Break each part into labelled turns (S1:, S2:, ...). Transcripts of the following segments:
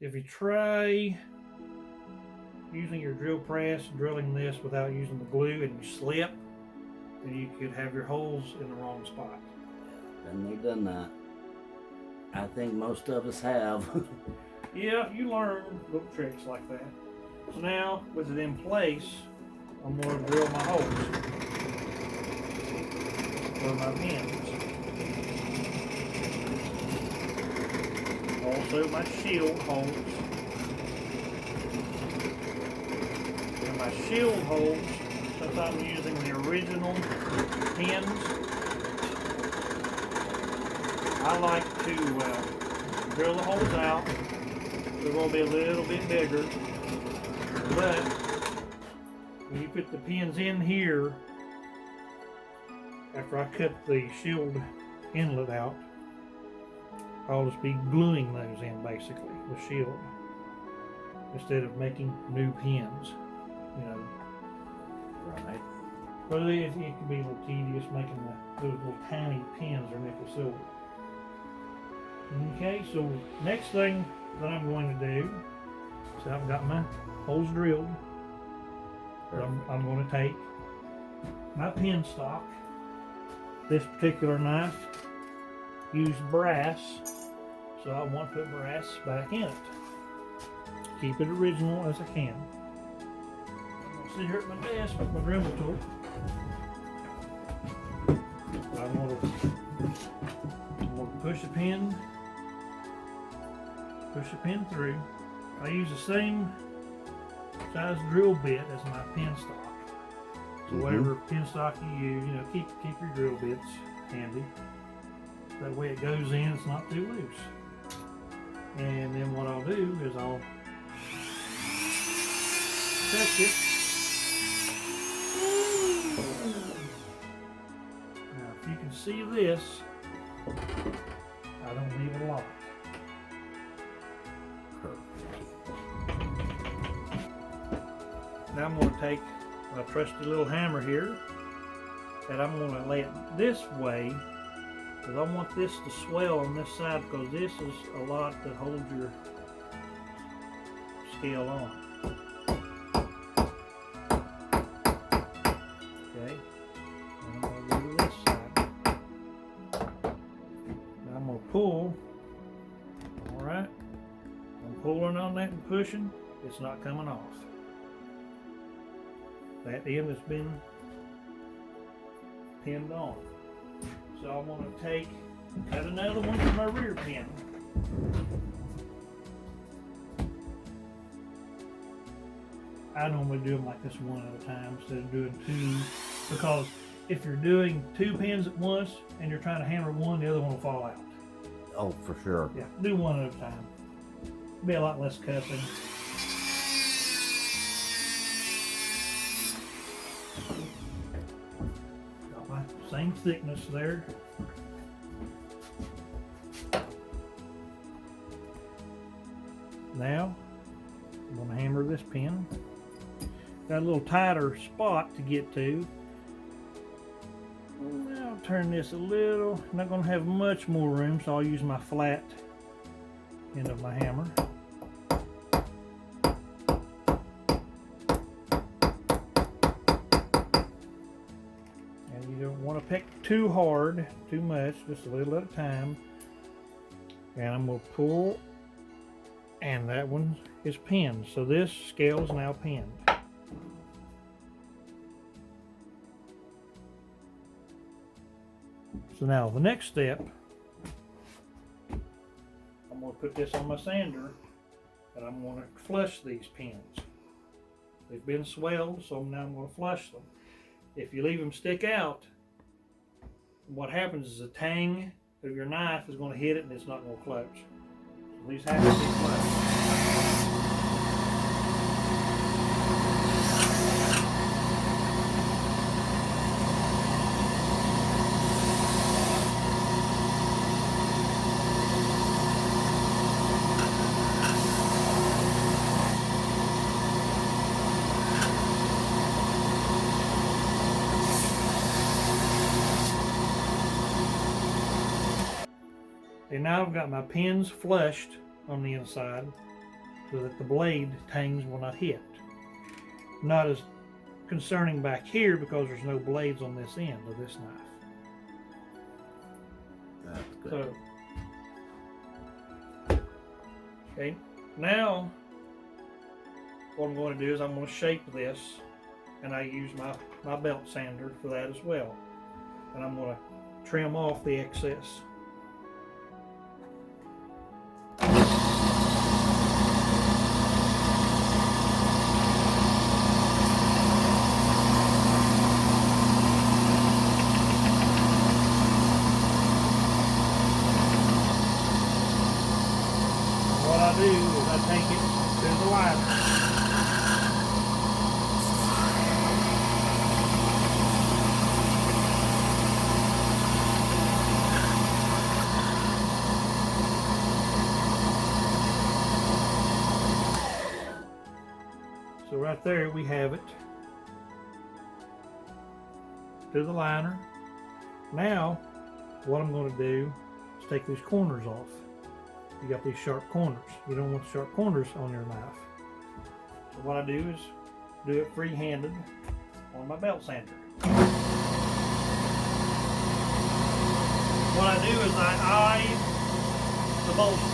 S1: If you try using your drill press, drilling this without using the glue, and you slip, then you could have your holes in the wrong spot.
S2: Been there, done that. I think most of us have.
S1: Yeah, you learn little tricks like that. So now, with it in place, I'm going to drill my holes for my pins. Also my shield holes. And my shield holes, since I'm using the original pins, I like to drill the holes out. They're going to be a little bit bigger, but when you put the pins in here, after I cut the shield inlet out, I'll just be gluing those in basically, the shield, instead of making new pins, you know.
S2: Right.
S1: But it can be a little tedious making those little tiny pins or nickel silver. Okay, so next thing that I'm going to do, so I've got my holes drilled. I'm going to take my pin stock. This particular knife used brass, so I want to put brass back in it. Keep it original as I can. I'm going to sit here at my desk with my Dremel tool. I'm going to push the pin through. I use the same size drill bit as my pin stock. So whatever pin stock you use, keep your drill bits handy. That way it goes in, it's not too loose. And then what I'll do is I'll test it. Now if you can see this, I don't leave a lot. Now I'm going to take my trusty little hammer here, and I'm going to lay it this way, because I want this to swell on this side, because this is a lot that holds your scale on. Okay, and I'm going to do this side. Now I'm going to pull. Alright, I'm pulling on that and pushing, it's not coming off. That end has been pinned on. So I'm going to cut another one for my rear pin. I normally do them like this one at a time instead of doing two, because if you're doing two pins at once and you're trying to hammer one, the other one will fall out.
S2: Oh, for sure.
S1: Yeah, do one at a time. Be a lot less cussing. Got my same thickness there. Now, I'm going to hammer this pin. Got a little tighter spot to get to. Now I'll turn this a little. I'm not going to have much more room, so I'll use my flat end of my hammer. And you don't want to pick too hard, too much, just a little at a time. And I'm going to pull, and that one is pinned. So this scale is now pinned. So now the next step, I'm going to put this on my sander, and I'm going to flush these pins. They've been swelled, so now I'm going to flush them. If you leave them stick out, what happens is the tang of your knife is going to hit it and it's not going to clutch. So these have to be flushed. And now I've got my pins flushed on the inside. so that the blade tangs will not hit. Not as concerning back here because there's no blades on this end of this knife.
S2: That's good.
S1: So, okay, now what I'm going to do is I'm going to shape this, and I use my belt sander for that as well. And I'm going to trim off the excess. What I do is I take it to the liner. So right there we have it to the liner. Now what I'm going to do is take these corners off. You got these sharp corners. You don't want sharp corners on your knife. So what I do is do it free-handed on my belt sander. What I do is I eye the bolster.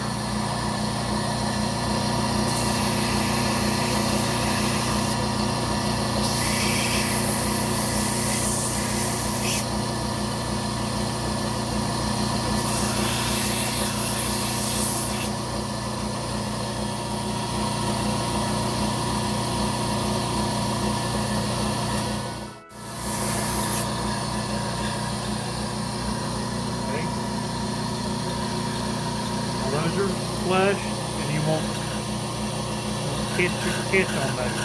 S1: Those are flush, and you won't catch on those.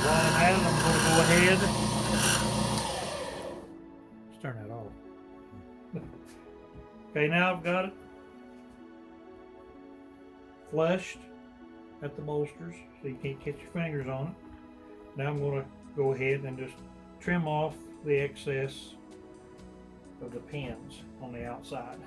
S1: While I'm at it, I'm going to go ahead. Let's turn that off. Okay, now I've got it flushed at the bolsters, so you can't catch your fingers on it. Now I'm going to go ahead and just trim off the excess of the pins on the outside.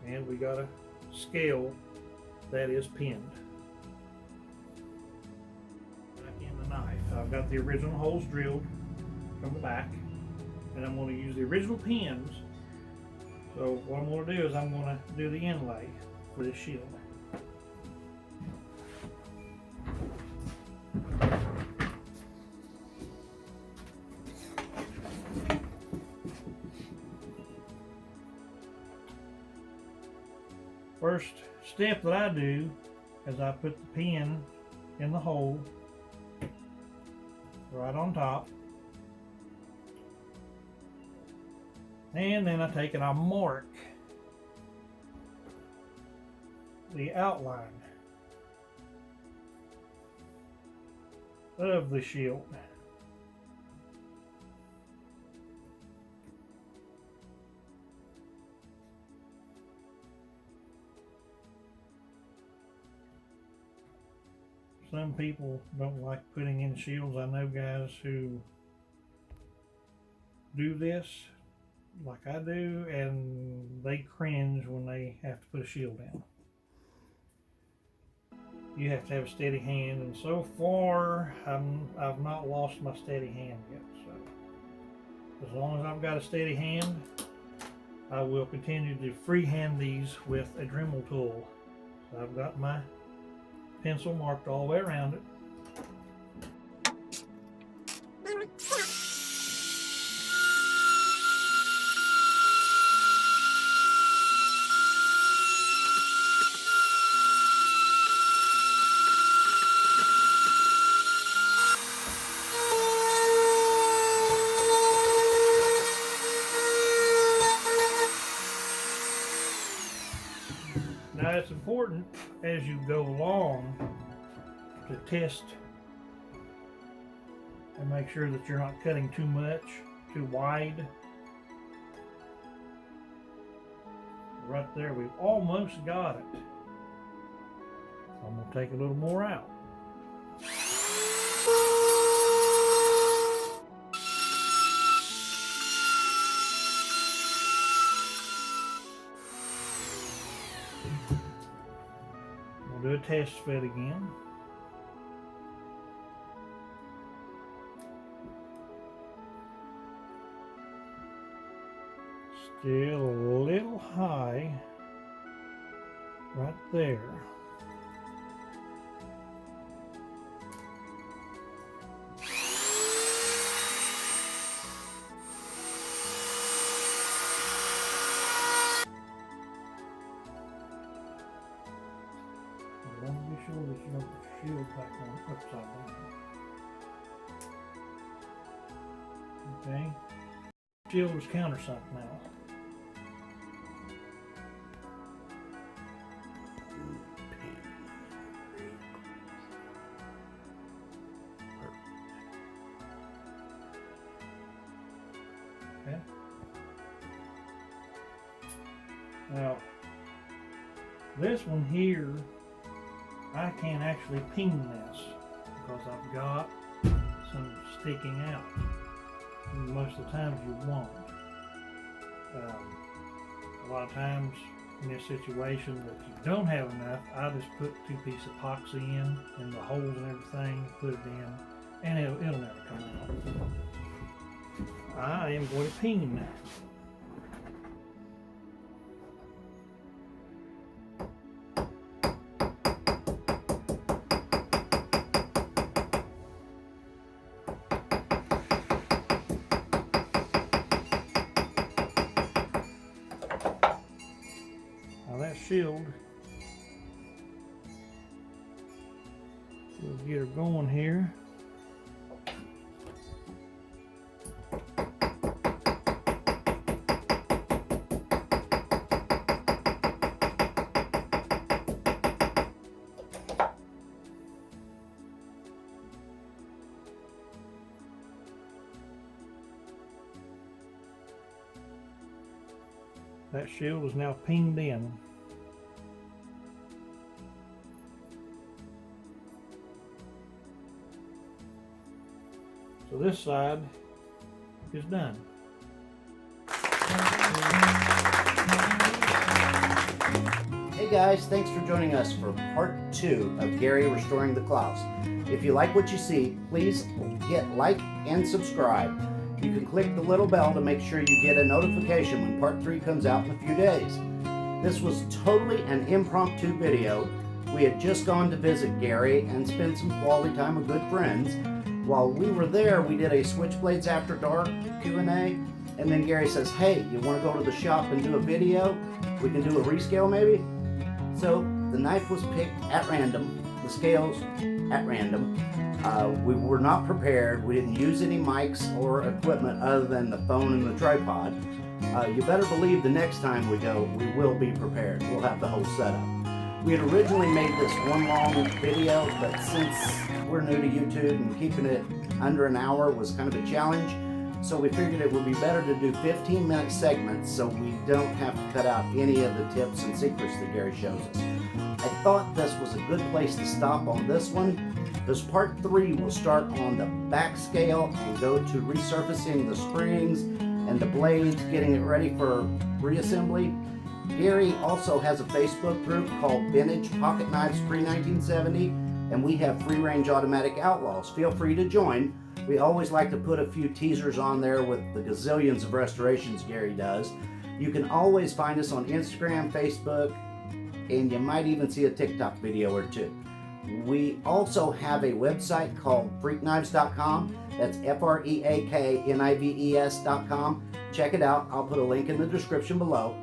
S1: And we got a scale that is pinned. Back in the knife, I've got the original holes drilled from the back, and I'm going to use the original pins. So what I'm going to do is I'm going to do the inlay for this shield. First step that I do is I put the pin in the hole right on top, and then I take and I mark the outline of the shield. Some people don't like putting in shields. I know guys who do this like I do, and they cringe when they have to put a shield down. You have to have a steady hand, and so far I've not lost my steady hand yet. So as long as I've got a steady hand, I will continue to freehand these with a Dremel tool. So I've got my pencil marked all the way around it. Now it's important as you go along to test and make sure that you're not cutting too much, too wide. Right there, we've almost got it. I'm going to take a little more out. do a test fit again. Still a little high right there. I want to be sure that you don't put the shield back on upside down. Okay. Shield is countersunk now. Okay. Now, this one here, I can't actually ping this because I've got some sticking out. Most of the times you won't. A lot of times in this situation that you don't have enough, I just put 2-piece epoxy in the holes and everything, put it in, and it'll never come out. I am going to ping that. That shield, we'll get her going here. That shield is now pinged in. So this side is done.
S3: Hey guys, thanks for joining us for part 2 of Gary restoring the Claus. If you like what you see, please hit like and subscribe. You can click the little bell to make sure you get a notification when part 3 comes out in a few days. This was totally an impromptu video. We had just gone to visit Gary and spend some quality time with good friends. While we were there, we did a Switchblades After Dark Q&A, and then Gary says, hey, you want to go to the shop and do a video? We can do a rescale maybe? So the knife was picked at random, the scales at random. We were not prepared. We didn't use any mics or equipment other than the phone and the tripod. You better believe the next time we go, we will be prepared. We'll have the whole setup. We had originally made this one long video, but since we're new to YouTube and keeping it under an hour was kind of a challenge, so we figured it would be better to do 15-minute segments so we don't have to cut out any of the tips and secrets that Gary shows us. I thought this was a good place to stop on this one, because part 3 will start on the back scale and go to resurfacing the springs and the blades, getting it ready for reassembly. Gary also has a Facebook group called Vintage Pocket Knives Pre-1970, and we have free-range automatic outlaws. Feel free to join. We always like to put a few teasers on there with the gazillions of restorations Gary does. You can always find us on Instagram, Facebook, and you might even see a TikTok video or two. We also have a website called freakknives.com. That's freaknives.com. Check it out. I'll put a link in the description below.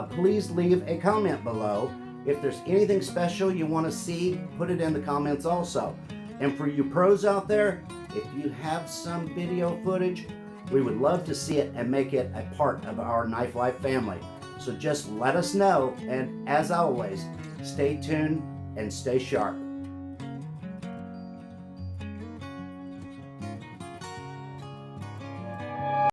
S3: Please leave a comment below. If there's anything special you want to see, put it in the comments also. And for you pros out there, if you have some video footage, we would love to see it and make it a part of our Knife Life family. So just let us know, and as always, stay tuned and stay sharp.